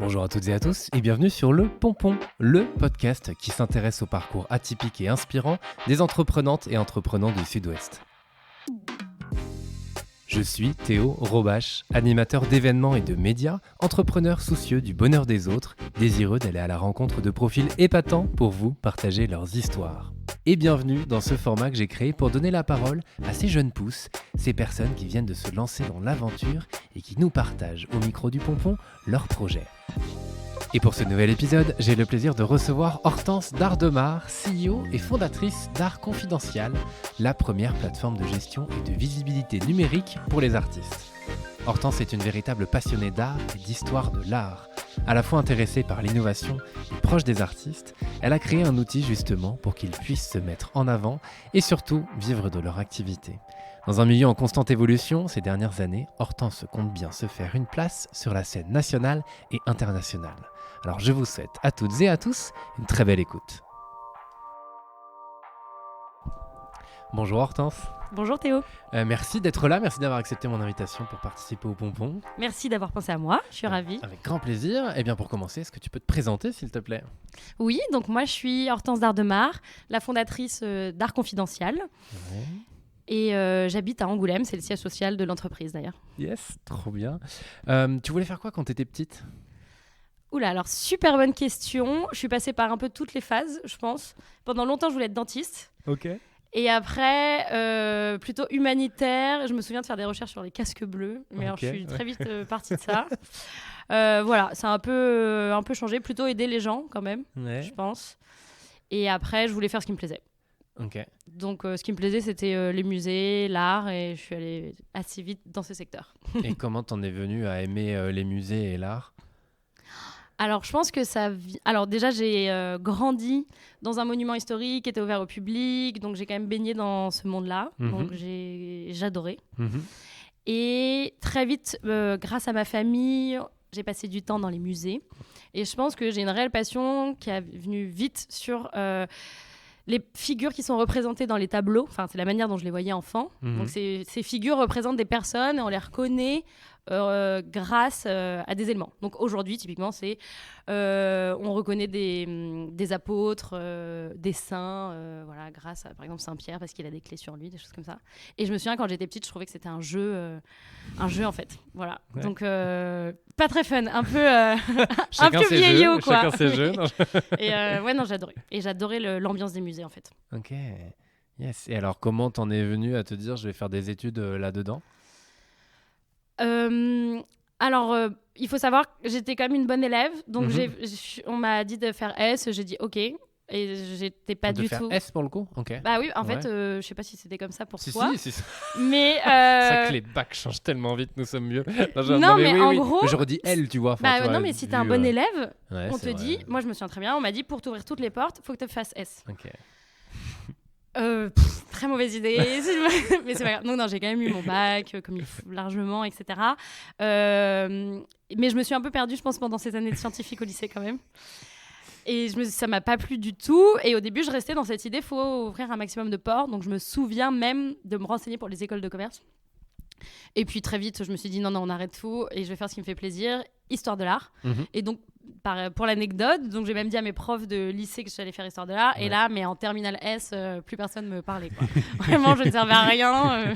Bonjour à toutes et à tous et bienvenue sur Le Pompon, le podcast qui s'intéresse au parcours atypique et inspirant des entreprenantes et entreprenants du Sud-Ouest. Je suis Théo Robache, animateur d'événements et de médias, entrepreneur soucieux du bonheur des autres, désireux d'aller à la rencontre de profils épatants pour vous partager leurs histoires. Et bienvenue dans ce format que j'ai créé pour donner la parole à ces jeunes pousses, ces personnes qui viennent de se lancer dans l'aventure et qui nous partagent au micro du Pompon leurs projets. Et pour ce nouvel épisode, j'ai le plaisir de recevoir Hortense Dardemar, CEO et fondatrice d'Art Confidential, la première plateforme de gestion et de visibilité numérique pour les artistes. Hortense est une véritable passionnée d'art et d'histoire de l'art. À la fois intéressée par l'innovation et proche des artistes, elle a créé un outil justement pour qu'ils puissent se mettre en avant et surtout vivre de leur activité. Dans un milieu en constante évolution, ces dernières années, Hortense compte bien se faire une place sur la scène nationale et internationale. Alors je vous souhaite à toutes et à tous une très belle écoute. Bonjour Hortense. Bonjour Théo. Merci d'être là, merci d'avoir accepté mon invitation pour participer au Pompon. Merci d'avoir pensé à moi, je suis ravie. Avec grand plaisir. Et bien pour commencer, est-ce que tu peux te présenter s'il te plaît ? Oui, donc moi je suis Hortense Dardemar, la fondatrice d'Art Confidential. Ouais. Et j'habite à Angoulême, c'est le siège social de l'entreprise d'ailleurs. Yes, trop bien. Tu voulais faire quoi quand tu étais petite ? Oula, alors super bonne question. Je suis passée par un peu toutes les phases, je pense. Pendant longtemps, je voulais être dentiste. Ok. Et après, plutôt humanitaire. Je me souviens de faire des recherches sur les casques bleus, mais alors, je suis très vite partie de ça. Voilà, ça a un peu changé. Plutôt aider les gens quand même, je pense. Et après, je voulais faire ce qui me plaisait. Ok. Donc, ce qui me plaisait, c'était les musées, l'art, et je suis allée assez vite dans ce secteur. Et comment t'en es venue à aimer les musées et l'art ? Alors, je pense que ça... Alors, déjà, j'ai grandi dans un monument historique qui était ouvert au public, donc j'ai quand même baigné dans ce monde-là. Donc, j'adorais. Et très vite, grâce à ma famille, j'ai passé du temps dans les musées. Et je pense que j'ai une réelle passion qui est venue vite sur... les figures qui sont représentées dans les tableaux, enfin, c'est la manière dont je les voyais enfant. Donc, ces figures représentent des personnes et on les reconnaît grâce à des éléments. Donc, aujourd'hui, typiquement, on reconnaît des apôtres, des saints, voilà, grâce à, par exemple, Saint-Pierre, parce qu'il a des clés sur lui, des choses comme ça. Et je me souviens, quand j'étais petite, je trouvais que c'était un jeu en fait. Voilà. Ouais. Donc, pas très fun, un peu, un peu vieillot, quoi. Chacun ses jeux. Et ouais, non, j'adorais. Et j'adorais l'ambiance des musées, en fait. Ok, yes. Et alors, comment t'en es venue à te dire je vais faire des études là-dedans ? Alors, il faut savoir que j'étais quand même une bonne élève. Donc, on m'a dit de faire S. J'ai dit OK. Et j'étais pas de du faire tout... S pour le coup ? Ok. Bah oui, en fait, je sais pas si c'était comme ça pour toi. Si. Mais... C'est vrai que les bacs changent tellement vite, nous sommes mieux. Non, mais en gros... Mais je redis L, tu vois. Bah tu vois, non, mais si t'es un bon élève, ouais, on te dit... Moi, je me souviens très bien. On m'a dit, pour t'ouvrir toutes les portes, faut que tu fasses S. Ok. Très mauvaise idée, mais c'est pas grave. Non, j'ai quand même eu mon bac, comme il faut, largement, etc. Mais je me suis un peu perdue, je pense, pendant ces années de scientifique au lycée quand même. Et ça m'a pas plu du tout. Et au début, je restais dans cette idée, faut ouvrir un maximum de portes. Donc, je me souviens même de me renseigner pour les écoles de commerce. Et puis, très vite, je me suis dit, non, on arrête tout et je vais faire ce qui me fait plaisir, histoire de l'art. Et donc, pour l'anecdote, donc j'ai même dit à mes profs de lycée que j'allais faire histoire de l'art. Ouais. Et là, mais en terminale S, plus personne me parlait, quoi. Vraiment, je ne servais à rien.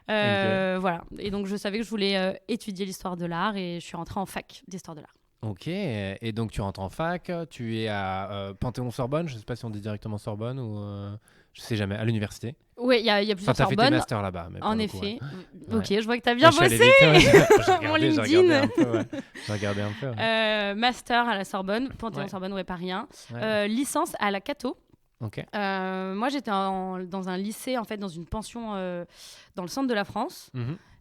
Okay. Voilà. Et donc, je savais que je voulais étudier l'histoire de l'art et je suis rentrée en fac d'histoire de l'art. Ok, et donc tu rentres en fac, tu es à Panthéon-Sorbonne, je ne sais pas si on dit directement Sorbonne ou je ne sais jamais, à l'université. Oui, il y a plusieurs Sorbonnes. Tu as fait tes masters là-bas. Mais en effet. Coup, ouais. Ok, je vois que tu as bien bossé. Mon LinkedIn. J'ai regardé un peu. Ouais. Master à la Sorbonne, Panthéon-Sorbonne, ouais, pas rien. Ouais. Licence à la Cato. Okay. Moi, j'étais dans un lycée, en fait, dans une pension dans le centre de la France.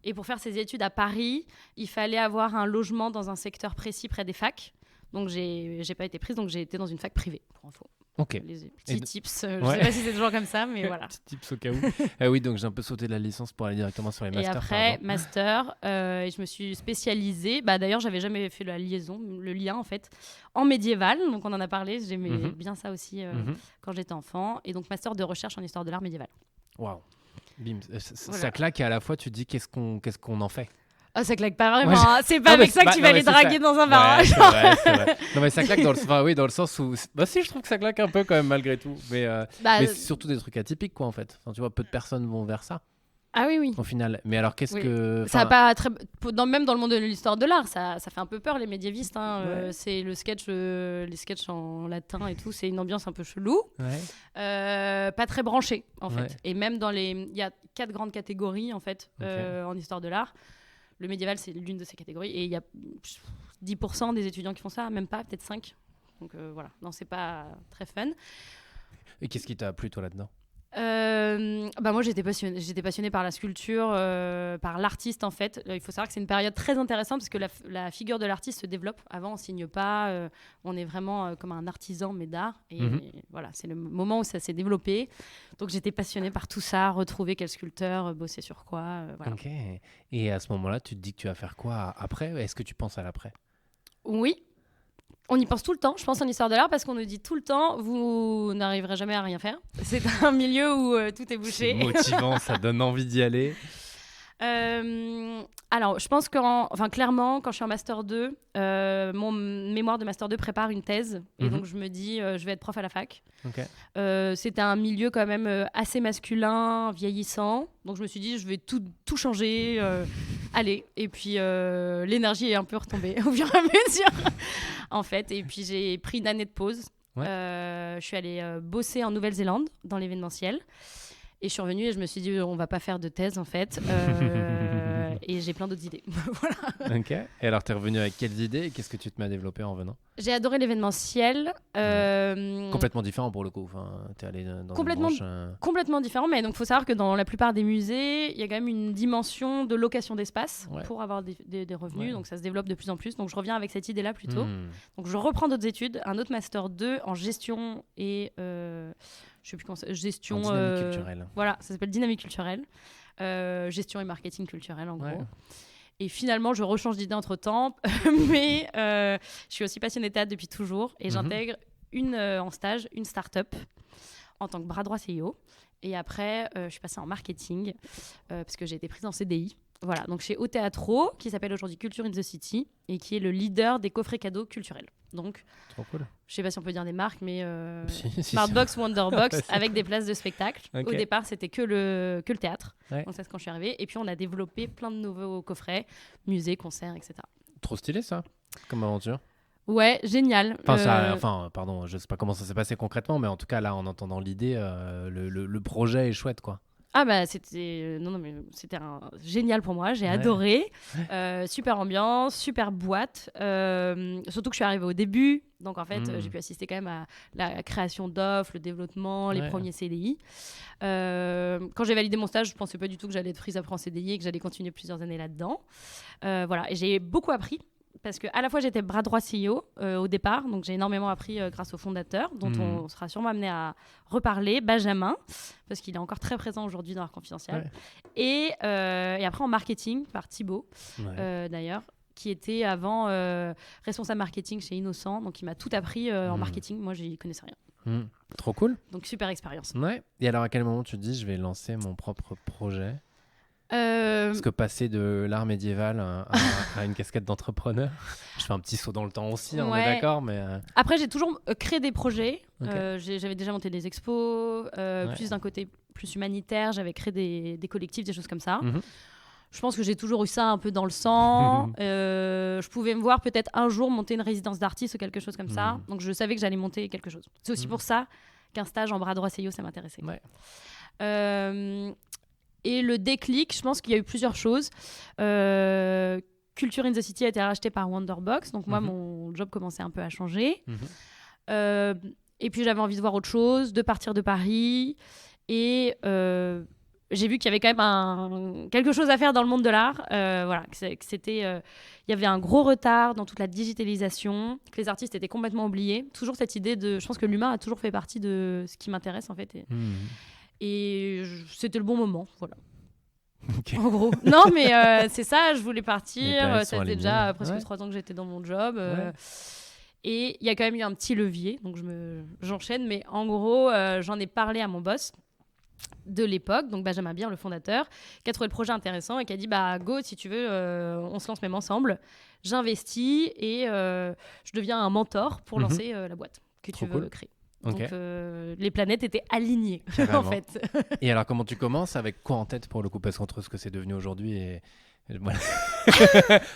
Et pour faire ses études à Paris, il fallait avoir un logement dans un secteur précis près des facs. Donc, j'ai pas été prise, donc j'ai été dans une fac privée, pour info. Ok. Les petits tips, je sais pas si c'est toujours comme ça, mais voilà. Petits tips au cas où. Oui, donc j'ai un peu sauté de la licence pour aller directement sur les masters. Et après, master, et je me suis spécialisée. D'ailleurs, j'avais jamais fait le lien en fait, en médiéval. Donc on en a parlé, j'aimais bien ça aussi quand j'étais enfant. Et donc master de recherche en histoire de l'art médiéval. Waouh. Bim, voilà. Ça claque et à la fois tu te dis qu'est-ce qu'on en fait. Ah, ça claque pas vraiment. Hein. C'est pas avec ça que tu vas les draguer dans un bar. C'est vrai. Non, mais ça claque dans le sens où. Bah, si, je trouve que ça claque un peu quand même, malgré tout. Mais c'est surtout des trucs atypiques, quoi, en fait. Enfin, tu vois, peu de personnes vont vers ça. Ah oui. Au final. Mais alors, qu'est-ce que. Ça a pas très. Même dans le monde de l'histoire de l'art, ça fait un peu peur, les médiévistes. Hein. C'est les sketchs en latin et tout. C'est une ambiance un peu chelou. Pas très branchée, en fait. Et même il y a 4 grandes catégories, en fait, en histoire de l'art. Le médiéval, c'est l'une de ces catégories. Et il y a 10% des étudiants qui font ça, même pas, peut-être 5. Donc voilà. Non, c'est pas très fun. Et qu'est-ce qui t'a plu, toi, là-dedans ? Moi j'étais passionnée par la sculpture, par l'artiste en fait. Il faut savoir que c'est une période très intéressante parce que la figure de l'artiste se développe. Avant on signe pas, on est vraiment comme un artisan mais d'art et voilà, c'est le moment où ça s'est développé. Donc j'étais passionnée par tout ça, retrouver quel sculpteur, bosser sur quoi. Voilà. Ok. Et à ce moment-là, tu te dis que tu vas faire quoi après ? Est-ce que tu penses à l'après ? Oui. On y pense tout le temps, je pense, en histoire de l'art, parce qu'on nous dit tout le temps, vous n'arriverez jamais à rien faire. C'est un milieu où tout est bouché. C'est motivant, ça donne envie d'y aller. Alors, je pense clairement, quand je suis en Master 2, mon mémoire de Master 2 prépare une thèse. Et donc, je me dis, je vais être prof à la fac. C'était un milieu quand même assez masculin, vieillissant. Donc, je me suis dit, je vais tout changer. Allez. Et puis, l'énergie est un peu retombée au fur et à mesure, en fait. Et puis, j'ai pris une année de pause. Je suis allée bosser en Nouvelle-Zélande, dans l'événementiel. Et je suis revenue et je me suis dit, on va pas faire de thèse en fait. Et j'ai plein d'autres idées. Voilà. Ok. Et alors, tu es revenue avec quelles idées et qu'est-ce que tu te mets à développer en venant ? J'ai adoré l'événementiel. Complètement différent pour le coup. Enfin, tu es allée dans complètement, une branche, complètement différent. Mais donc, il faut savoir que dans la plupart des musées, il y a quand même une dimension de location d'espace pour avoir des revenus. Donc, ça se développe de plus en plus. Donc, je reviens avec cette idée-là plutôt. Donc, je reprends d'autres études. Un autre Master 2 en gestion et... je sais plus comment gestion dynamique culturelle. Voilà, ça s'appelle dynamique culturelle. Gestion et marketing culturel en gros. Et finalement, je rechange d'idée entre-temps, mais je suis aussi passionnée de théâtre depuis toujours et j'intègre en stage une start-up en tant que bras droit CEO. Et après, je suis passée en marketing parce que j'ai été prise en CDI. Voilà, donc chez Au Teatro, qui s'appelle aujourd'hui Culture in the City et qui est le leader des coffrets cadeaux culturels. Donc, trop cool. Je sais pas si on peut dire des marques, mais Smartbox, Wonderbox, avec des places de spectacle. Au départ, c'était que le théâtre. Donc ça, c'est quand je suis arrivée. Et puis, on a développé plein de nouveaux coffrets, musées, concerts, etc. Trop stylé, ça, comme aventure. Ouais, génial. Pardon, je sais pas comment ça s'est passé concrètement, mais en tout cas, là, en entendant l'idée, le projet est chouette, quoi. Ah bah c'était génial pour moi, j'ai adoré, super ambiance, super boîte, surtout que je suis arrivée au début, donc en fait j'ai pu assister quand même à la création d'offres, le développement, les premiers CDI. Quand j'ai validé mon stage, je pensais pas du tout que j'allais être prise après en CDI et que j'allais continuer plusieurs années là-dedans. Voilà, et j'ai beaucoup appris. Parce qu'à la fois, j'étais bras droit CEO au départ, donc j'ai énormément appris grâce au fondateur, dont on sera sûrement amené à reparler, Benjamin, parce qu'il est encore très présent aujourd'hui dans Art Confidentiel. Et après, en marketing, par Thibaut, d'ailleurs, qui était avant responsable marketing chez Innocent, donc il m'a tout appris en marketing. Moi, j'y connaissais rien. Trop cool. Donc, super expérience. Ouais. Et alors, à quel moment tu te dis, je vais lancer mon propre projet ? Parce que passer de l'art médiéval à une casquette d'entrepreneur, je fais un petit saut dans le temps aussi, on est d'accord, mais... Après, j'ai toujours créé des projets. J'avais déjà monté des expos, plus d'un côté plus humanitaire. J'avais créé des collectifs, des choses comme ça. Je pense que j'ai toujours eu ça un peu dans le sang. Je pouvais me voir peut-être un jour monter une résidence d'artiste ou quelque chose comme ça. Donc, je savais que j'allais monter quelque chose. C'est aussi pour ça qu'un stage en bras droit CEO, ça m'intéressait. Et le déclic, je pense qu'il y a eu plusieurs choses. Culture in the City a été racheté par Wonderbox. Donc moi, mon job commençait un peu à changer. Et puis, j'avais envie de voir autre chose, de partir de Paris. Et j'ai vu qu'il y avait quand même quelque chose à faire dans le monde de l'art. Il y avait un gros retard dans toute la digitalisation, que les artistes étaient complètement oubliés. Toujours cette idée de... Je pense que l'humain a toujours fait partie de ce qui m'intéresse, en fait. Et c'était le bon moment, voilà. En gros. Non, mais c'est ça, je voulais partir. Ça faisait déjà presque 3 ans que j'étais dans mon job. Et il y a quand même eu un petit levier, donc j'enchaîne. Mais en gros, j'en ai parlé à mon boss. de l'époque, donc Benjamin Beer, le fondateur, qui a trouvé le projet intéressant et qui a dit go, si tu veux, on se lance même ensemble. J'investis et je deviens un mentor pour lancer la boîte que tu veux créer. Donc les planètes étaient alignées en fait. Et alors comment tu commences, avec quoi en tête pour le coup, parce qu'entre ce que c'est devenu aujourd'hui et voilà.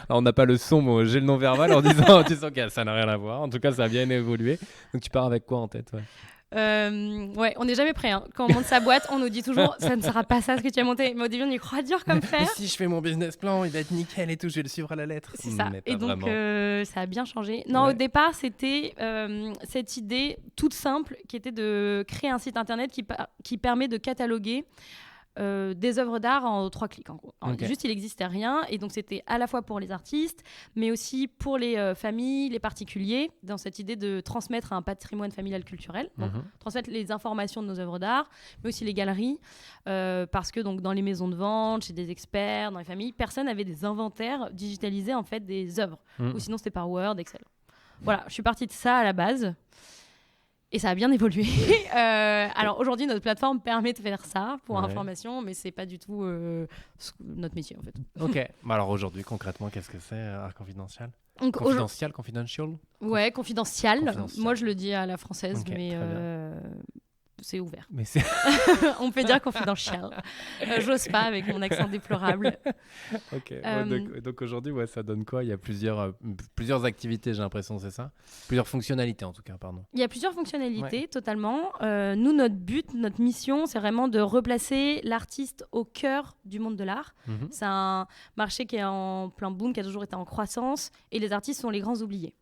Alors, on n'a pas le son, mais j'ai le non-verbal en disant que ça n'a rien à voir. En tout cas, ça a bien évolué. Donc tu pars avec quoi en tête? Ouais, on n'est jamais prêt. Hein. Quand on monte sa boîte, on nous dit toujours ça ne sera pas ça ce que tu as monté. Mais au début, on y croit dur comme fer. Mais si je fais mon business plan, il va être nickel et tout, je vais le suivre à la lettre. C'est ça. Et donc, ça a bien changé. Non, au départ, c'était cette idée toute simple qui était de créer un site internet qui permet de cataloguer des œuvres d'art en 3 clics en gros. Juste, il n'existait rien et donc c'était à la fois pour les artistes mais aussi pour les familles, les particuliers, dans cette idée de transmettre un patrimoine familial culturel, donc transmettre les informations de nos œuvres d'art, mais aussi les galeries, parce que donc dans les maisons de vente, chez des experts, dans les familles, personne n'avait des inventaires digitalisés en fait des œuvres, ou sinon c'était par Word, Excel. Voilà, je suis partie de ça à la base. Et ça a bien évolué. Alors aujourd'hui, notre plateforme permet de faire ça pour information, mais c'est pas du tout notre métier en fait. Ok. Alors aujourd'hui, concrètement, qu'est-ce que c'est Art Confidential? Confidential? Ouais, confidential. Moi, je le dis à la française, mais c'est ouvert. Mais c'est... On peut dire confidential. J'ose pas avec mon accent déplorable. Ok. Donc aujourd'hui, ça donne quoi? Il y a plusieurs activités, j'ai l'impression, c'est ça? Plusieurs fonctionnalités en tout cas, pardon. Il y a plusieurs fonctionnalités, totalement. Nous, notre but, notre mission, c'est vraiment de replacer l'artiste au cœur du monde de l'art. C'est un marché qui est en plein boom, qui a toujours été en croissance, et les artistes sont les grands oubliés.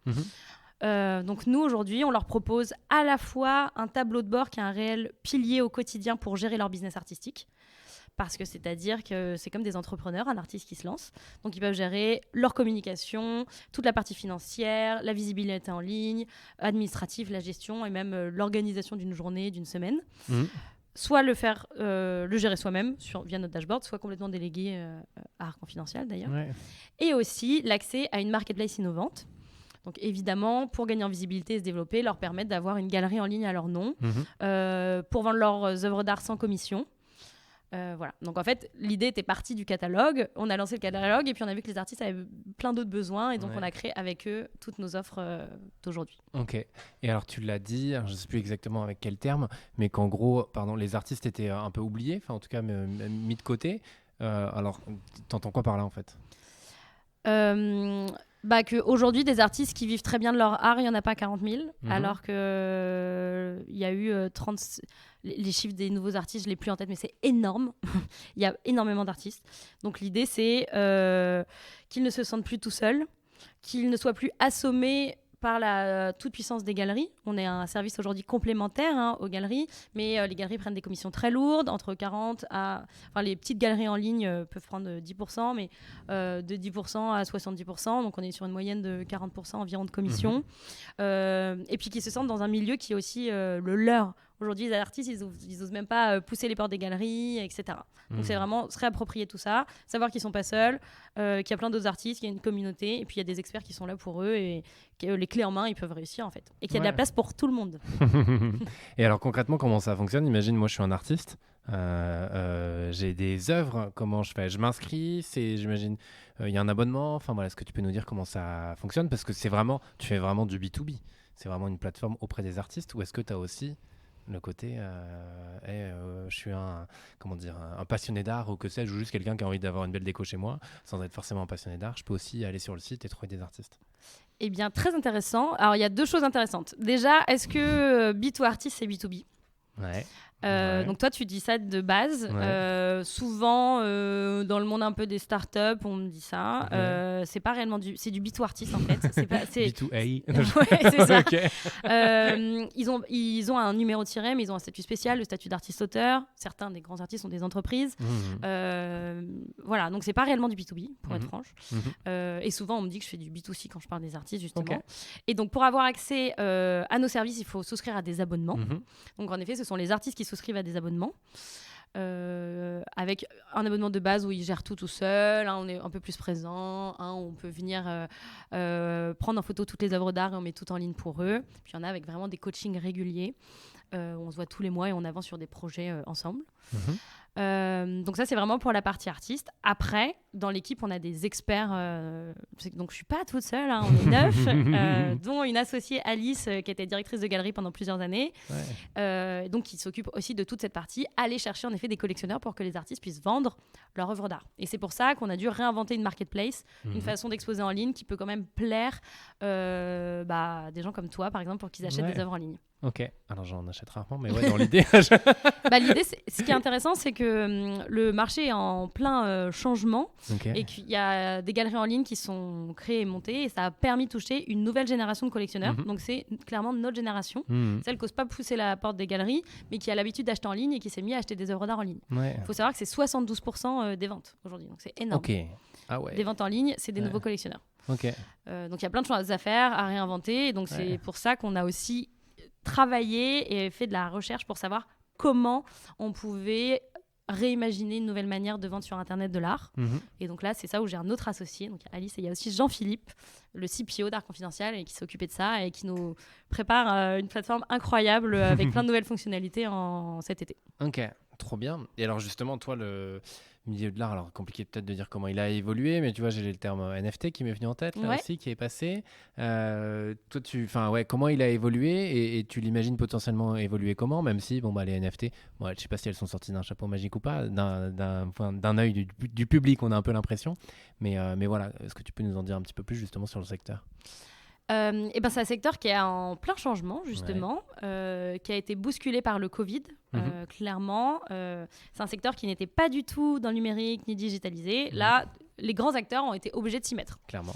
Donc nous aujourd'hui on leur propose à la fois un tableau de bord qui est un réel pilier au quotidien pour gérer leur business artistique, parce que c'est-à-dire que c'est comme des entrepreneurs, un artiste qui se lance, donc ils peuvent gérer leur communication, toute la partie financière, la visibilité en ligne, administrative, la gestion et même l'organisation d'une journée, d'une semaine. Soit le gérer soi-même via notre dashboard, soit complètement délégué à Art Confidential d'ailleurs. Et aussi l'accès à une marketplace innovante. Donc évidemment, pour gagner en visibilité et se développer, leur permettre d'avoir une galerie en ligne à leur nom, pour vendre leurs œuvres d'art sans commission. Voilà. Donc en fait, l'idée était partie du catalogue. On a lancé le catalogue et puis on a vu que les artistes avaient plein d'autres besoins et donc on a créé avec eux toutes nos offres d'aujourd'hui. Ok. Et alors tu l'as dit, je ne sais plus exactement avec quel terme, mais qu'en gros, les artistes étaient un peu oubliés, enfin en tout cas mis de côté. Alors, t'entends quoi par là en fait? Qu'aujourd'hui, des artistes qui vivent très bien de leur art, il n'y en a pas 40 000, alors qu'il y a eu 30... Les chiffres des nouveaux artistes, je ne l'ai plus en tête, mais c'est énorme. Il y a énormément d'artistes. Donc l'idée, c'est qu'ils ne se sentent plus tout seuls, qu'ils ne soient plus assommés par la toute-puissance des galeries. On est un service aujourd'hui complémentaire aux galeries, mais les galeries prennent des commissions très lourdes, entre 40 à... Enfin, les petites galeries en ligne peuvent prendre 10%, mais de 10% à 70%, donc on est sur une moyenne de 40% environ de commissions. Et puis qui se sentent dans un milieu qui est aussi le leur. Aujourd'hui, les artistes, ils osent même pas pousser les portes des galeries, etc. Donc c'est vraiment se réapproprier tout ça, savoir qu'ils sont pas seuls, qu'il y a plein d'autres artistes, qu'il y a une communauté, et puis il y a des experts qui sont là pour eux, et que les clés en main, ils peuvent réussir en fait. Et qu'il y a de la place pour tout le monde. Et alors concrètement, comment ça fonctionne? Imagine, moi je suis un artiste, j'ai des œuvres, comment je fais? Je m'inscris, j'imagine, il y a un abonnement, enfin voilà, est-ce que tu peux nous dire comment ça fonctionne? Parce que tu fais vraiment du B2B, c'est vraiment une plateforme auprès des artistes, ou est-ce que tu as aussi le côté je suis un passionné d'art, ou que sais-je, ou juste quelqu'un qui a envie d'avoir une belle déco chez moi sans être forcément un passionné d'art, je peux aussi aller sur le site et trouver des artistes? Eh bien, très intéressant. Alors, il y a 2 choses intéressantes. Déjà, est-ce que B2Artist, c'est B2B? Donc toi tu dis ça de base, souvent dans le monde un peu des startups on me dit ça, c'est pas réellement c'est du B2Artist en fait, c'est B2A. Ouais, c'est ça. Ils ont un numéro de siret, mais ils ont un statut spécial, le statut d'artiste-auteur. Certains des grands artistes sont des entreprises. Voilà, donc c'est pas réellement du B2B pour être franche. Et souvent on me dit que je fais du B2C quand je parle des artistes justement. Et donc pour avoir accès à nos services, il faut souscrire à des abonnements. Donc en effet, ce sont les artistes qui souscrivent à des abonnements, avec un abonnement de base où ils gèrent tout seul, on est un peu plus présent, on peut venir prendre en photo toutes les œuvres d'art et on met tout en ligne pour eux. Puis il y en a avec vraiment des coachings réguliers. On se voit tous les mois et on avance sur des projets ensemble. Donc ça, c'est vraiment pour la partie artiste. Après, dans l'équipe, on a des experts. Donc, je ne suis pas toute seule, on est 9, dont une associée, Alice, qui était directrice de galerie pendant plusieurs années. Donc, qui s'occupe aussi de toute cette partie, aller chercher en effet des collectionneurs pour que les artistes puissent vendre leur œuvre d'art. Et c'est pour ça qu'on a dû réinventer une marketplace, une façon d'exposer en ligne qui peut quand même plaire des gens comme toi, par exemple, pour qu'ils achètent des œuvres en ligne. Ok, alors j'en achète rarement, mais dans l'idée. L'idée, ce qui est intéressant, c'est que le marché est en plein changement et qu'il y a des galeries en ligne qui sont créées et montées et ça a permis de toucher une nouvelle génération de collectionneurs. Donc c'est clairement notre génération, celle qui n'ose pas pousser la porte des galeries, mais qui a l'habitude d'acheter en ligne et qui s'est mis à acheter des œuvres d'art en ligne. Il faut savoir que c'est 72% des ventes aujourd'hui, donc c'est énorme. Des ventes en ligne, c'est des nouveaux collectionneurs. Donc il y a plein de choses à faire, à réinventer, et donc c'est pour ça qu'on a aussi travaillé et fait de la recherche pour savoir comment on pouvait réimaginer une nouvelle manière de vendre sur Internet de l'art. Et donc là, c'est ça où j'ai un autre associé. Donc il y a Alice et il y a aussi Jean-Philippe, le CPO d'Art Confidentiel, et qui s'occupait de ça et qui nous prépare une plateforme incroyable avec plein de nouvelles fonctionnalités cet été. Ok, trop bien. Et alors justement, toi, le milieu de l'art, alors compliqué peut-être de dire comment il a évolué, mais tu vois, j'ai le terme NFT qui m'est venu en tête là aussi, qui est passé. Toi, comment il a évolué et tu l'imagines potentiellement évoluer comment, même si les NFT, je sais pas si elles sont sorties d'un chapeau magique ou pas, d'un œil du public, on a un peu l'impression, mais voilà, est-ce que tu peux nous en dire un petit peu plus justement sur le secteur? C'est un secteur qui est en plein changement, justement, qui a été bousculé par le Covid, clairement. C'est un secteur qui n'était pas du tout dans le numérique ni digitalisé. Là, les grands acteurs ont été obligés de s'y mettre. Clairement.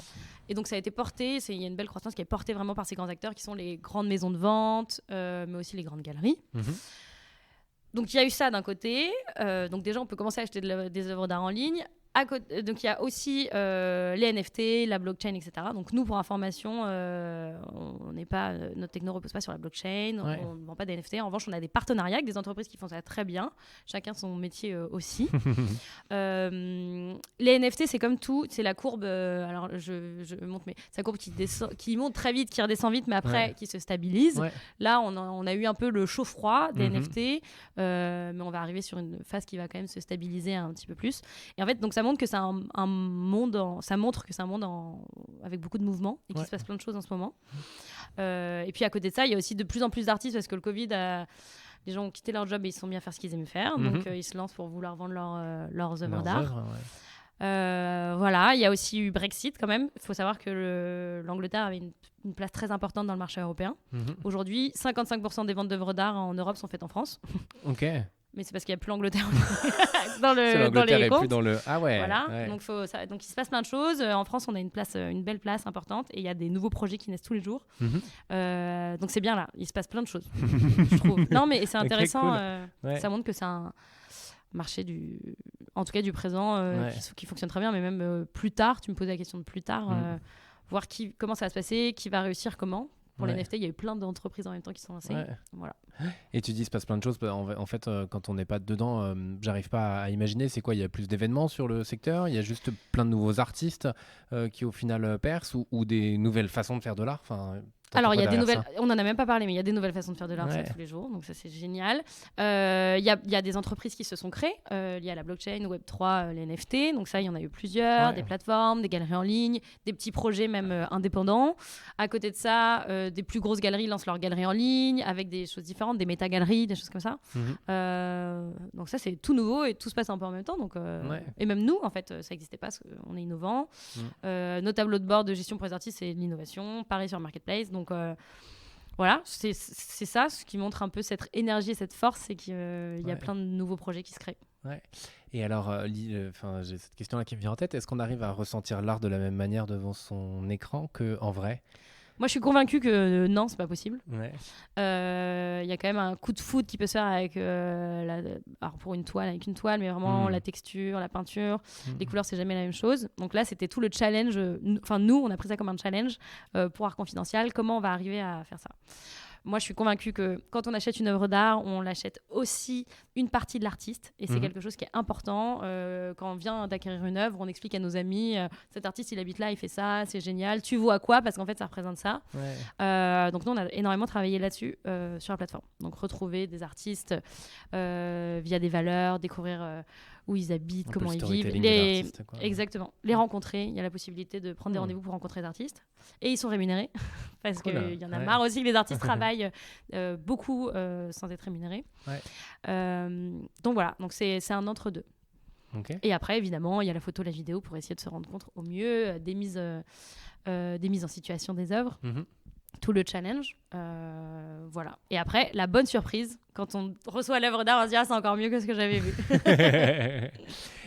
Et donc, ça a été porté, il y a une belle croissance qui est portée vraiment par ces grands acteurs qui sont les grandes maisons de vente, mais aussi les grandes galeries. Donc, il y a eu ça d'un côté. Donc, déjà, on peut commencer à acheter des œuvres d'art en ligne. Donc il y a aussi les NFT, la blockchain, etc. Donc nous, pour information, on n'est pas, notre techno repose pas sur la blockchain, on ne vend pas des NFT. En revanche, on a des partenariats avec des entreprises qui font ça très bien, chacun son métier aussi. Les NFT, c'est comme tout, c'est la courbe, alors je montre, mais c'est la courbe qui monte très vite, qui redescend vite, mais après qui se stabilise. Là, on a eu un peu le chaud-froid des NFT, mais on va arriver sur une phase qui va quand même se stabiliser un petit peu plus. Et en fait, donc ça montre que c'est un monde avec beaucoup de mouvements et qu'il se passe plein de choses en ce moment. Et puis à côté de ça, il y a aussi de plus en plus d'artistes parce que le Covid les gens ont quitté leur job et ils se sont mis à faire ce qu'ils aimaient faire. Donc ils se lancent pour vouloir vendre leurs œuvres d'art. Il y a aussi eu Brexit quand même. Il faut savoir que l'Angleterre avait une place très importante dans le marché européen. Aujourd'hui, 55% des ventes d'œuvres d'art en Europe sont faites en France. Ok. Mais c'est parce qu'il n'y a plus l'Angleterre dans les comptes. Plus dans le... Ah ouais. Voilà. Ouais. Donc il se passe plein de choses. En France, on a une belle place importante et il y a des nouveaux projets qui naissent tous les jours. Donc c'est bien là. Il se passe plein de choses, je trouve. Non, mais c'est intéressant. Cool. Ça montre que c'est un marché en tout cas du présent qui fonctionne très bien. Mais même plus tard, tu me posais la question de plus tard, voir comment ça va se passer, qui va réussir comment. Pour les NFT, il y a eu plein d'entreprises en même temps qui sont lancées. Voilà. Et tu dis, il se passe plein de choses. En fait, quand on n'est pas dedans, j'arrive pas à imaginer. C'est quoi? Il y a plus d'événements sur le secteur? Il y a juste plein de nouveaux artistes qui, au final, percent ou des nouvelles façons de faire de l'art? Alors, il y a des nouvelles... On n'en a même pas parlé, mais il y a des nouvelles façons de faire de l'art tous les jours. Donc, ça, c'est génial. Il y a des entreprises qui se sont créées liées à la blockchain, Web3, les NFT. Donc, ça, il y en a eu plusieurs. Des plateformes, des galeries en ligne, des petits projets même indépendants. À côté de ça, des plus grosses galeries lancent leurs galeries en ligne avec des choses différentes, des méta-galeries, des choses comme ça. Donc, ça, c'est tout nouveau et tout se passe un peu en même temps. Donc, et même nous, en fait, ça n'existait pas parce qu'on est innovants. Nos tableaux de bord de gestion pour les artistes, c'est de l'innovation. Pareil sur Marketplace. Donc voilà, c'est ça ce qui montre un peu cette énergie et cette force, c'est qu'il y a plein de nouveaux projets qui se créent. Et alors, j'ai cette question-là qui me vient en tête. Est-ce qu'on arrive à ressentir l'art de la même manière devant son écran qu'en vrai? Moi, je suis convaincue que non, c'est pas possible. Y a quand même un coup de foudre qui peut se faire avec alors pour une toile, mais vraiment la texture, la peinture, les couleurs, c'est jamais la même chose. Donc là, c'était tout le challenge. Nous, on a pris ça comme un challenge pour Art Confidentiel. Comment on va arriver à faire ça? moi, je suis convaincue que quand on achète une œuvre d'art, on l'achète aussi une partie de l'artiste. Et c'est quelque chose qui est important. Quand on vient d'acquérir une œuvre, on explique à nos amis, cet artiste, il habite là, il fait ça, c'est génial. Tu vois quoi? Parce qu'en fait, ça représente ça. Donc, nous, on a énormément travaillé là-dessus sur la plateforme. Donc, retrouver des artistes via des valeurs, découvrir où ils habitent, comment ils vivent. Exactement. Les rencontrer. Il y a la possibilité de prendre des rendez-vous pour rencontrer des artistes. Et ils sont rémunérés. Parce qu'il y en a marre aussi que les artistes travaillent beaucoup sans être rémunérés. Donc voilà. Donc c'est un entre-deux. Et après, évidemment, il y a la photo, la vidéo pour essayer de se rendre compte au mieux des mises en situation des œuvres. Tout le challenge. Voilà. Et après, la bonne surprise, quand on reçoit l'œuvre d'art, on se dit « Ah, c'est encore mieux que ce que j'avais vu ».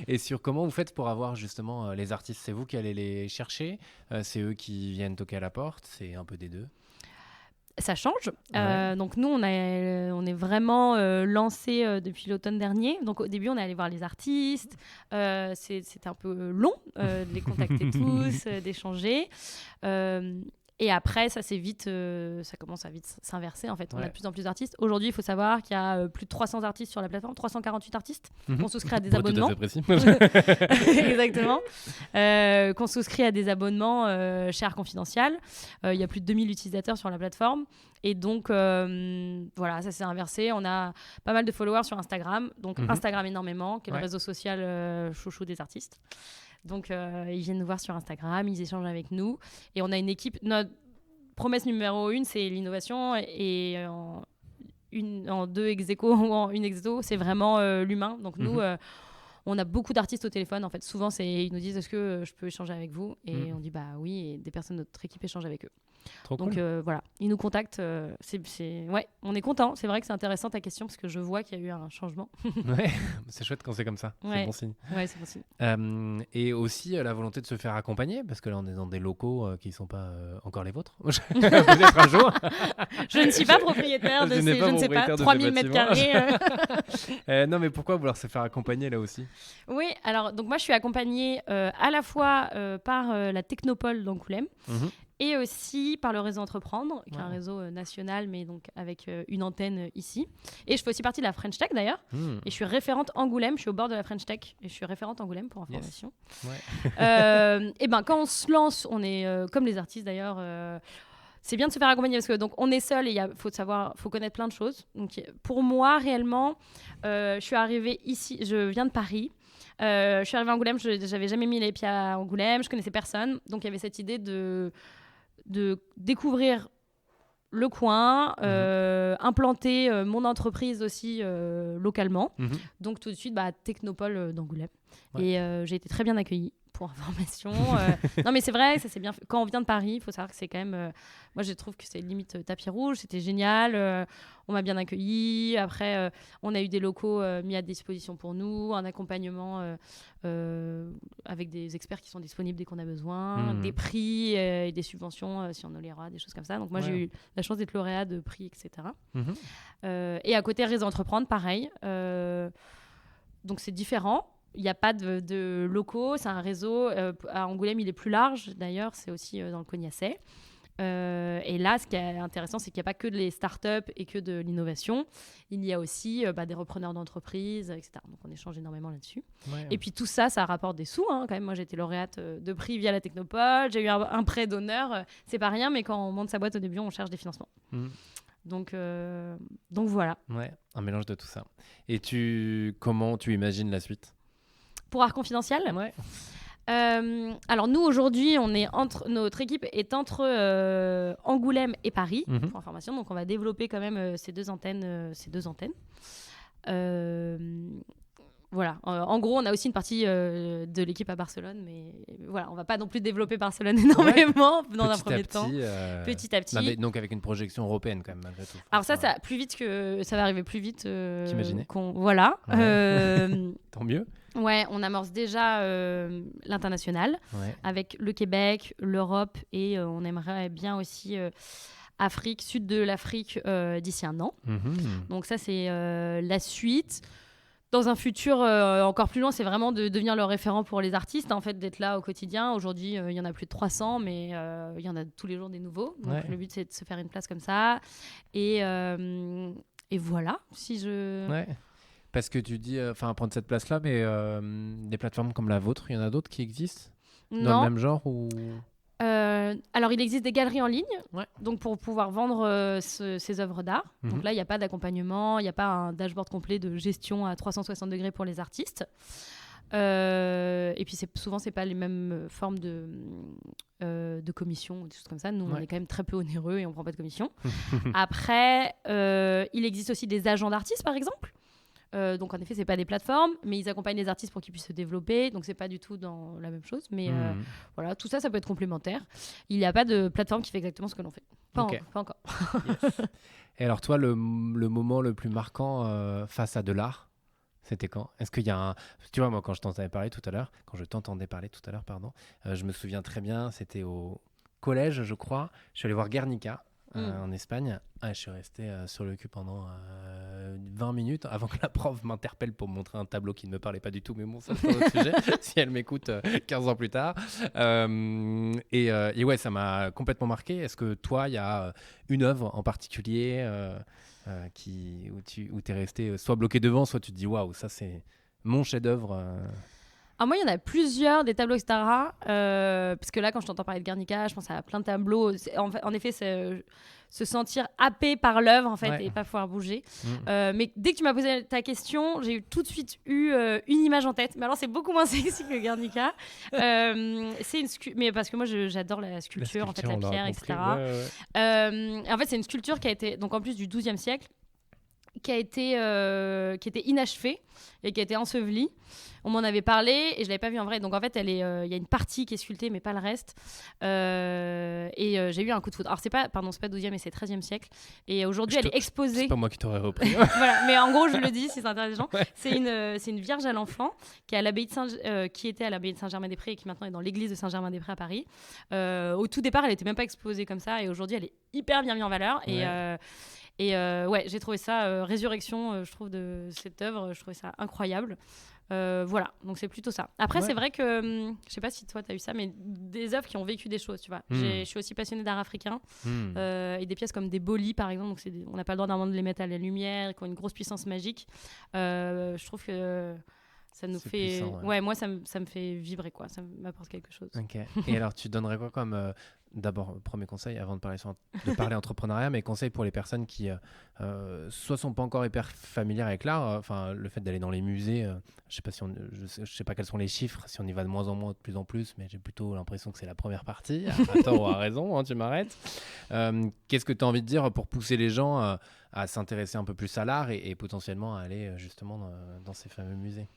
Et sur comment vous faites pour avoir justement les artistes? C'est vous qui allez les chercher? C'est eux qui viennent toquer à la porte? C'est un peu des deux? Ça change. Donc nous, on est vraiment lancé depuis l'automne dernier. Donc au début, on est allé voir les artistes. C'était un peu long de les contacter tous, d'échanger. Et après, ça commence à vite s'inverser. En fait, on a de plus en plus d'artistes. Aujourd'hui, il faut savoir qu'il y a plus de 300 artistes sur la plateforme, 348 artistes qu'on souscrit à des abonnements. Tout à fait précis. Exactement. Qu'on souscrit à des abonnements Share Confidential. Il y a plus de 2000 utilisateurs sur la plateforme. Et donc, voilà, ça s'est inversé. On a pas mal de followers sur Instagram. Donc, Instagram énormément, qui est le réseau social chouchou des artistes. Donc, ils viennent nous voir sur Instagram, ils échangent avec nous. Et on a une équipe. Notre promesse numéro 1, c'est l'innovation. Et en 2 ex-aequo ou en 1 ex-aequo, c'est vraiment l'humain. Donc, nous, on a beaucoup d'artistes au téléphone. En fait, souvent, ils nous disent « Est-ce que je peux échanger avec vous ?» Et on dit « Bah oui ». Et des personnes de notre équipe échangent avec eux. Donc voilà, ils nous contactent. Ouais, on est content. C'est vrai que c'est intéressant ta question parce que je vois qu'il y a eu un changement. Ouais, c'est chouette quand c'est comme ça. Ouais. C'est bon signe. Ouais, c'est bon signe. Et aussi la volonté de se faire accompagner parce que là on est dans des locaux qui ne sont pas encore les vôtres. Peut-être un jour. Je ne suis pas propriétaire de ces, je ne sais pas, 3000 mètres carrés. Non, mais pourquoi vouloir se faire accompagner là aussi? Oui, alors donc moi je suis accompagnée à la fois par la Technopole d'Angoulême. Et aussi par le réseau Entreprendre, qui est un réseau national, mais donc avec une antenne ici. Et je fais aussi partie de la French Tech d'ailleurs. Et je suis référente Angoulême, je suis au bord de la French Tech. Et je suis référente Angoulême pour information. Et ben quand on se lance, on est comme les artistes d'ailleurs. C'est bien de se faire accompagner parce que donc on est seul et il faut connaître plein de choses. Donc pour moi réellement, je suis arrivée ici, je viens de Paris. Je suis arrivée à Angoulême, j'avais jamais mis les pieds à Angoulême, je connaissais personne. Donc il y avait cette idée de découvrir le coin, implanter mon entreprise aussi localement. Donc tout de suite, Technopole d'Angoulême. Et j'ai été très bien accueillie pour information. Non mais c'est vrai, ça c'est bien fait. Quand on vient de Paris, il faut savoir que c'est quand même... moi je trouve que c'est limite tapis rouge, c'était génial. On m'a bien accueilli. Après, on a eu des locaux mis à disposition pour nous, un accompagnement avec des experts qui sont disponibles dès qu'on a besoin, des prix et des subventions si on a les droits, des choses comme ça. Donc moi j'ai eu la chance d'être lauréat de prix, etc. Et à côté, Réseau Entreprendre, pareil. Donc c'est différent. Il n'y a pas de locaux, c'est un réseau. À Angoulême, il est plus large, d'ailleurs, c'est aussi dans le Cognaçais. Et là, ce qui est intéressant, c'est qu'il n'y a pas que des startups et que de l'innovation. Il y a aussi des repreneurs d'entreprises, etc. Donc, on échange énormément là-dessus. Et puis, tout ça, ça rapporte des sous. Quand même, moi, j'ai été lauréate de prix via la Technopole. J'ai eu un prêt d'honneur. C'est pas rien, mais quand on monte sa boîte au début, on cherche des financements. Donc voilà. Ouais, un mélange de tout ça. Et comment tu imagines la suite? Pour Art Confidentiel? Alors nous aujourd'hui notre équipe est entre Angoulême et Paris pour information, donc on va développer quand même ces deux antennes. Voilà. En gros, on a aussi une partie de l'équipe à Barcelone, mais voilà, on va pas non plus développer Barcelone énormément dans un premier temps. Petit à petit. Non, mais donc avec une projection européenne quand même malgré tout. Alors ça plus vite ça va arriver plus vite. T'imaginais ? Voilà. Tant mieux. Ouais, on amorce déjà l'international avec le Québec, l'Europe et on aimerait bien aussi Afrique, sud de l'Afrique d'ici un an. Donc ça c'est la suite. Dans un futur encore plus loin, c'est vraiment de devenir le référent pour les artistes, en fait, d'être là au quotidien. Aujourd'hui, il y en a plus de 300, mais il y en a tous les jours des nouveaux. Donc, le but, c'est de se faire une place comme ça. Et voilà, si je... Ouais. Parce que tu dis, prendre cette place-là, mais des plateformes comme la vôtre, il y en a d'autres qui existent dans le même genre ou... Alors, il existe des galeries en ligne, donc pour pouvoir vendre ces œuvres d'art. Donc là, il n'y a pas d'accompagnement, il n'y a pas un dashboard complet de gestion à 360 degrés pour les artistes. Et puis souvent, c'est pas les mêmes formes de commission ou des choses comme ça. Nous, on est quand même très peu onéreux et on prend pas de commission. Après, il existe aussi des agents d'artistes, par exemple. Donc en effet, c'est pas des plateformes, mais ils accompagnent les artistes pour qu'ils puissent se développer. Donc c'est pas du tout dans la même chose, mais voilà, tout ça, ça peut être complémentaire. Il n'y a pas de plateforme qui fait exactement ce que l'on fait. Pas encore. Yes. Et alors toi, le moment le plus marquant face à de l'art, c'était quand ? Est-ce qu'il y a un... Tu vois, moi, quand je t'entendais parler tout à l'heure, je me souviens très bien, c'était au collège, je crois. Je suis allé voir Guernica en Espagne. Je suis resté sur le cul pendant 20 minutes avant que la prof m'interpelle pour me montrer un tableau qui ne me parlait pas du tout. Mais bon, ça c'est un autre sujet, si elle m'écoute 15 ans plus tard. Et ouais, ça m'a complètement marqué. Est-ce que toi, il y a une œuvre en particulier où tu es resté soit bloqué devant, soit tu te dis waouh, ça c'est mon chef-d'œuvre Alors moi, il y en a plusieurs, des tableaux, etc. Parce que là, quand je t'entends parler de Guernica, je pense à plein de tableaux. En effet, c'est se sentir happé par l'œuvre, en fait, et pas pouvoir bouger. Mais dès que tu m'as posé ta question, j'ai tout de suite eu une image en tête. Mais alors, c'est beaucoup moins sexy que Guernica. Mais parce que moi, j'adore la sculpture, en fait, la pierre, etc. En fait, c'est une sculpture qui a été, donc en plus du XIIe siècle, qui était inachevée et qui a été ensevelie. On m'en avait parlé et je l'avais pas vu en vrai. Donc en fait, il y a une partie qui est sculptée, mais pas le reste. Et j'ai eu un coup de foudre. Alors c'est pas 12e, mais c'est 13e siècle. Et aujourd'hui, elle est exposée. C'est pas moi qui t'aurais repris. Voilà, mais en gros, je le dis si ça intéresse les gens. C'est une Vierge à l'Enfant qui était à l'abbaye de Saint-Germain-des-Prés et qui maintenant est dans l'église de Saint-Germain-des-Prés à Paris. Au tout départ, elle était même pas exposée comme ça, et aujourd'hui, elle est hyper bien mise en valeur. Et j'ai trouvé ça résurrection, je trouve, de cette œuvre. Je trouvais ça incroyable. Voilà, donc c'est plutôt ça. Après, c'est vrai que, je sais pas si toi t'as eu ça, mais des œuvres qui ont vécu des choses, tu vois. Je suis aussi passionnée d'art africain et des pièces comme des bolis, par exemple. Donc on n'a pas le droit normalement de les mettre à la lumière, qui ont une grosse puissance magique. Je trouve que ça nous fait... Puissant, moi, ça me fait vibrer, quoi. Ça m'apporte quelque chose. Ok. Et alors, tu donnerais quoi comme... D'abord, premier conseil, avant de parler entrepreneuriat, mais conseil pour les personnes qui soit sont pas encore hyper familières avec l'art, le fait d'aller dans les musées, je sais pas quels sont les chiffres, si on y va de moins en moins, de plus en plus, mais j'ai plutôt l'impression que c'est la première partie, à tort ou à raison, tu m'arrêtes. Qu'est-ce que tu as envie de dire pour pousser les gens à s'intéresser un peu plus à l'art et potentiellement à aller justement dans ces fameux musées ?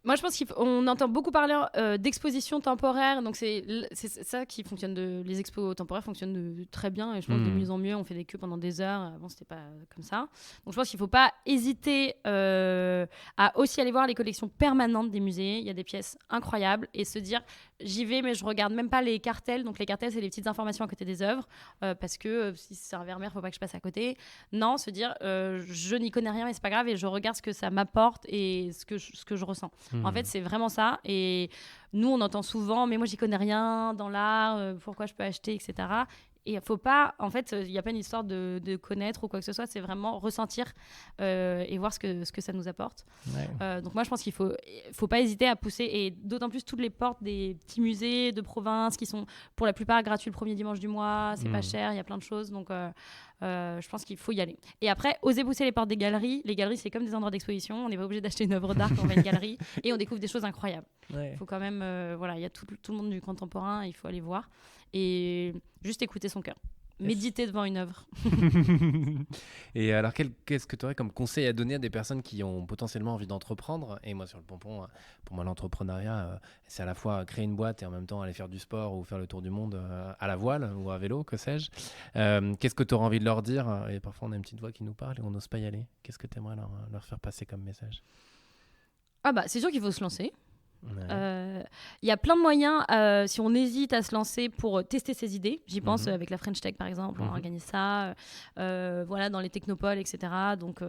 Moi, je pense qu'on entend beaucoup parler d'exposition temporaire. Donc, c'est ça qui fonctionne. Les expos temporaires fonctionnent très bien. Et je pense que de mieux en mieux, on fait des queues pendant des heures. Avant, c'était pas comme ça. Donc, je pense qu'il ne faut pas hésiter à aussi aller voir les collections permanentes des musées. Il y a des pièces incroyables. Et se dire, j'y vais, mais je ne regarde même pas les cartels. Donc, les cartels, c'est les petites informations à côté des œuvres. Parce que si c'est un vermeer, il ne faut pas que je passe à côté. Non, se dire, je n'y connais rien, mais ce n'est pas grave. Et je regarde ce que ça m'apporte et ce que je ressens. En fait, c'est vraiment ça. Et nous, on entend souvent, mais moi, j'y connais rien dans l'art, pourquoi je peux acheter, etc. Et il faut pas, en fait, il n'y a pas une histoire de connaître ou quoi que ce soit, c'est vraiment ressentir et voir ce que ça nous apporte. Donc moi, je pense qu'il faut pas hésiter à pousser, et d'autant plus toutes les portes des petits musées de province qui sont pour la plupart gratuits le premier dimanche du mois, c'est pas cher, il y a plein de choses, donc je pense qu'il faut y aller. Et après, oser pousser les portes des galeries. Les galeries, c'est comme des endroits d'exposition, on n'est pas obligé d'acheter une œuvre d'art quand on va à une galerie, et on découvre des choses incroyables. Il faut quand même, il y a tout le monde du contemporain, il faut aller voir. Et juste écouter son cœur. Méditer devant une œuvre. Et alors, qu'est-ce que tu aurais comme conseil à donner à des personnes qui ont potentiellement envie d'entreprendre ? Et moi, sur le pompon, pour moi, l'entrepreneuriat, c'est à la fois créer une boîte et en même temps aller faire du sport ou faire le tour du monde à la voile ou à vélo, que sais-je. Qu'est-ce que tu aurais envie de leur dire ? Et parfois, on a une petite voix qui nous parle et on n'ose pas y aller. Qu'est-ce que tu aimerais leur faire passer comme message ? C'est sûr qu'il faut se lancer. Il y a plein de moyens, si on hésite à se lancer pour tester ses idées. J'y pense avec la French Tech, par exemple. On organise ça dans les technopoles, etc. Donc,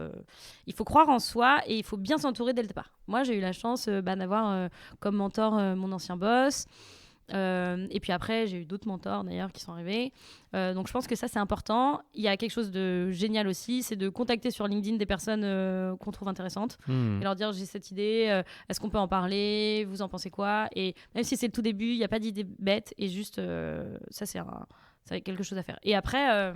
il faut croire en soi et il faut bien s'entourer dès le départ. Moi, j'ai eu la chance d'avoir comme mentor mon ancien boss. Et puis après, j'ai eu d'autres mentors d'ailleurs qui sont arrivés. Donc je pense que ça, c'est important. Il y a quelque chose de génial aussi, c'est de contacter sur LinkedIn des personnes qu'on trouve intéressantes et leur dire j'ai cette idée, est-ce qu'on peut en parler, vous en pensez quoi? Et même si c'est le tout début, il n'y a pas d'idée bête et juste ça, c'est quelque chose à faire. Et après...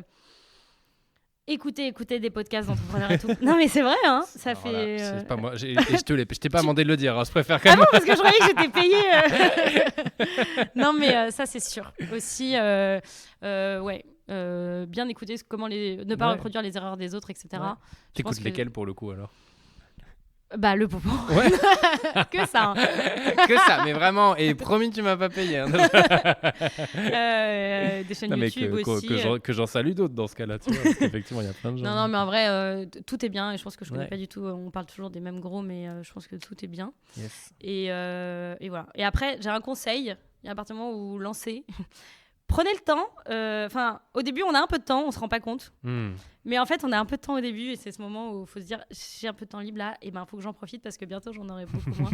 Écoutez des podcasts d'entrepreneurs et tout. Non, mais c'est vrai, hein. Ça alors fait. Là, c'est pas moi. Je t'ai pas demandé de le dire. Hein. Je préfère quand même. Ah non, parce que je croyais que j'étais payée. Non, mais ça, c'est sûr. Aussi, bien écouter comment ne pas reproduire les erreurs des autres, etc. Ouais. T'écoutes lesquels pour le coup alors? Bah, le pompon. Ouais. Que ça. Hein. Que ça, mais vraiment. Et promis, tu m'as pas payé. Hein. Des chaînes YouTube aussi. Que j'en salue d'autres dans ce cas-là. Tu vois, parce qu'effectivement, il y a plein de gens. Non, mais en vrai, tout est bien. Et je pense que je connais pas du tout. On parle toujours des mêmes gros, mais je pense que tout est bien. Yes. Et voilà. Et après, j'ai un conseil. Il y a un partir du moment où lancer. Prenez le temps. Au début, on a un peu de temps, on se rend pas compte. Mais en fait, on a un peu de temps au début et c'est ce moment où il faut se dire j'ai un peu de temps libre là, et ben faut que j'en profite parce que bientôt j'en aurai beaucoup moins.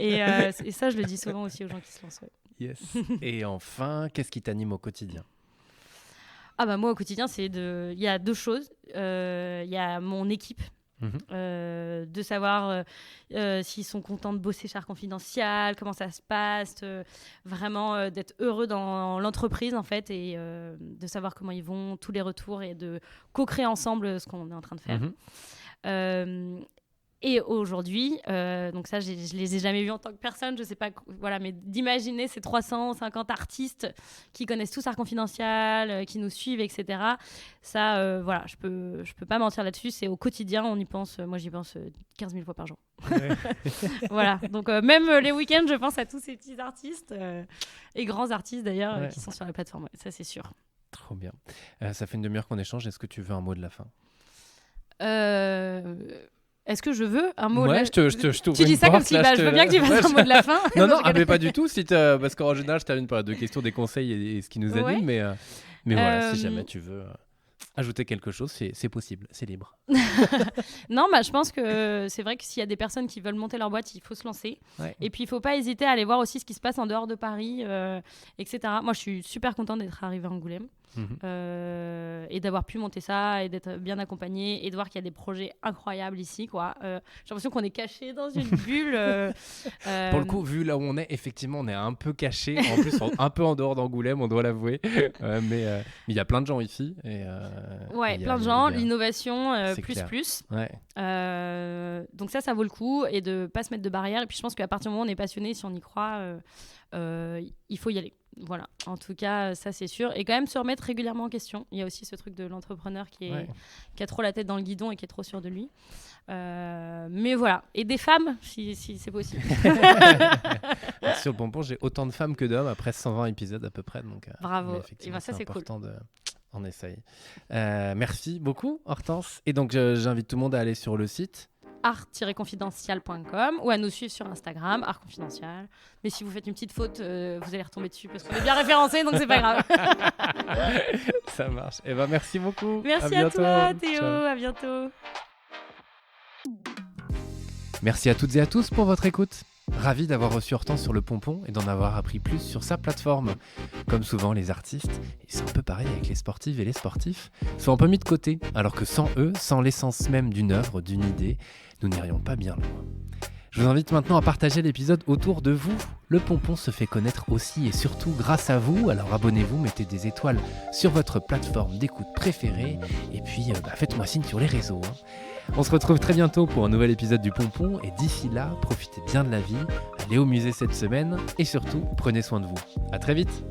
et ça, je le dis souvent aussi aux gens qui se lancent. Ouais. Yes. Et enfin, qu'est-ce qui t'anime au quotidien? Ah bah moi au quotidien, il y a deux choses. Il y a mon équipe. De savoir s'ils sont contents de bosser chez Art Confidential, comment ça se passe, vraiment d'être heureux dans l'entreprise en fait et de savoir comment ils vont, tous les retours et de co-créer ensemble ce qu'on est en train de faire. Et aujourd'hui, donc ça, je les ai jamais vus en tant que personne, je sais pas, voilà, mais d'imaginer ces 350 artistes qui connaissent tous Art Confidential, qui nous suivent, etc. Ça, voilà, je peux pas mentir là-dessus. C'est au quotidien, on y pense. Moi, j'y pense 15 000 fois par jour. Ouais. Voilà. Donc même les week-ends, je pense à tous ces petits artistes et grands artistes d'ailleurs qui sont sur la plateforme. Ouais, ça, c'est sûr. Trop bien. Ça fait une demi-heure qu'on échange. Est-ce que tu veux un mot de la fin? Est-ce que je veux un mot ouais, de la fin? Je t'ouvre tu dis ça comme si je veux bien que tu fasses un mot de la fin. Non, mais pas du tout. Parce qu'en général, je termine par deux questions, des conseils et ce qui nous anime. Mais voilà, si jamais tu veux ajouter quelque chose, c'est possible, c'est libre. Non, je pense que c'est vrai que s'il y a des personnes qui veulent monter leur boîte, il faut se lancer. Ouais. Et puis, il ne faut pas hésiter à aller voir aussi ce qui se passe en dehors de Paris, etc. Moi, je suis super contente d'être arrivée à Angoulême. Et d'avoir pu monter ça et d'être bien accompagnée et de voir qu'il y a des projets incroyables ici, quoi. J'ai l'impression qu'on est caché dans une bulle. Pour le coup, vu là où on est, effectivement, on est un peu caché. En plus, un peu en dehors d'Angoulême, on doit l'avouer. Mais il y a plein de gens ici. Plein de gens. L'innovation, plus. Ouais. Donc ça vaut le coup et de pas se mettre de barrières. Et puis je pense qu'à partir du moment où on est passionné, si on y croit, il faut y aller. Voilà, en tout cas, ça c'est sûr. Et quand même se remettre régulièrement en question. Il y a aussi ce truc de l'entrepreneur qui a trop la tête dans le guidon et qui est trop sûr de lui. Mais voilà, et des femmes, si c'est possible. Sur le pompon, j'ai autant de femmes que d'hommes après 120 épisodes à peu près. Donc, bravo, et ben ça c'est important cool. On essaye. Merci beaucoup, Hortense. Et donc, j'invite tout le monde à aller sur le site art-confidential.com ou à nous suivre sur Instagram, Art Confidential. Mais si vous faites une petite faute, vous allez retomber dessus parce qu'on est bien référencé, donc c'est pas grave. Ça marche. Et ben merci beaucoup. Merci à toi, Théo. Ciao. À bientôt. Merci à toutes et à tous pour votre écoute. Ravi d'avoir reçu Hortense sur le pompon et d'en avoir appris plus sur sa plateforme. Comme souvent, les artistes, et c'est un peu pareil avec les sportives et les sportifs, sont un peu mis de côté, alors que sans eux, sans l'essence même d'une œuvre, d'une idée, nous n'irions pas bien loin. Je vous invite maintenant à partager l'épisode autour de vous. Le pompon se fait connaître aussi et surtout grâce à vous, alors abonnez-vous, mettez des étoiles sur votre plateforme d'écoute préférée et puis faites-moi signe sur les réseaux. On se retrouve très bientôt pour un nouvel épisode du Pompon et d'ici là, profitez bien de la vie, allez au musée cette semaine et surtout, prenez soin de vous. À très vite.